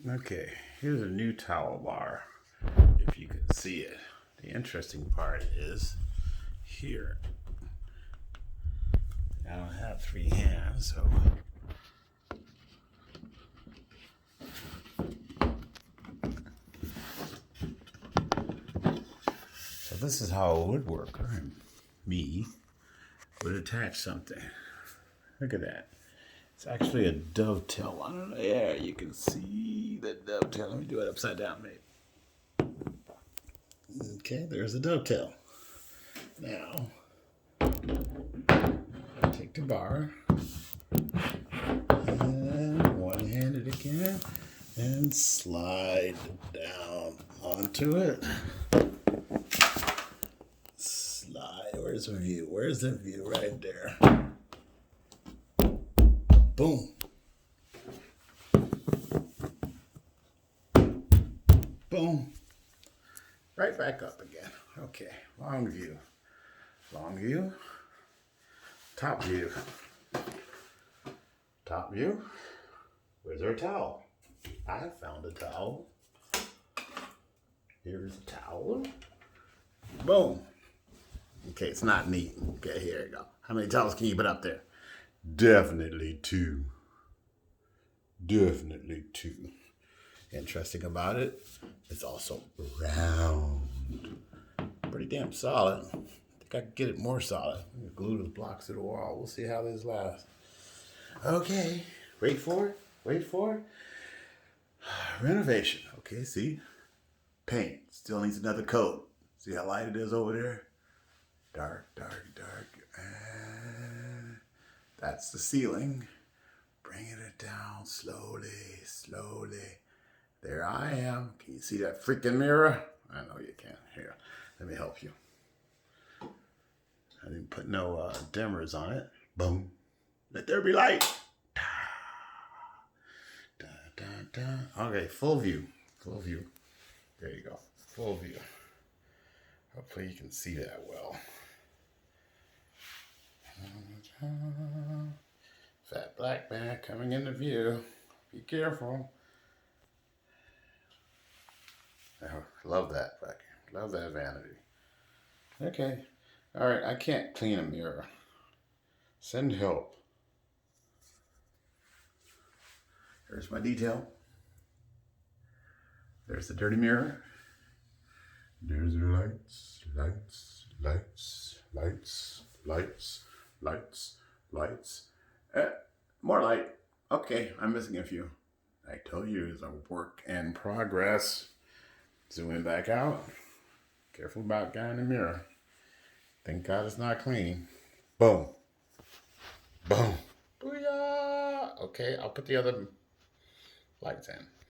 Okay, here's a new towel bar, if you can see it. The interesting part is here. I don't have three hands, so this is how a woodworker, me, would attach something. Look at that. It's actually a dovetail on it. Yeah, you can see the dovetail. Let me do it upside down, mate. Okay, there's a dovetail. Now, take the bar, and one-handed again, and slide down onto it. Slide. Where's the view? Where's the view? Right there. Boom. Boom. Right back up again. Okay, long view. Long view. Top view. Top view. Where's our towel? I found a towel. Here's a towel. Boom. Okay, it's not neat. Okay, here you go. How many towels can you put up there? Definitely two. Definitely two. Interesting about it, it's also round. Pretty damn solid. I think I can get it more solid. I'm gonna glue the blocks to the wall. We'll see how this lasts. Okay, wait for it. Wait for it. Renovation. Okay, see? Paint. Still needs another coat. See how light it is over there? Dark, dark, dark. And that's the ceiling. Bringing it down slowly, slowly. There I am. Can you see that freaking mirror? I know you can. Here, let me help you. I didn't put no dimmers on it. Boom. Let there be light. Da, da, da. Okay, full view. Full view. There you go. Full view. Hopefully you can see that well. Fat black man coming into view. Be careful. Oh, love that vacuum. Love that vanity. Okay. All right, I can't clean a mirror. Send help. There's my detail. There's the dirty mirror. There's the lights, lights, lights, lights, lights, lights, lights. More light. Okay, I'm missing a few. I told you it's a work in progress. Zooming back out. Careful about guy in the mirror. Thank God it's not clean. Boom. Boom. Booyah! Okay, I'll put the other lights in.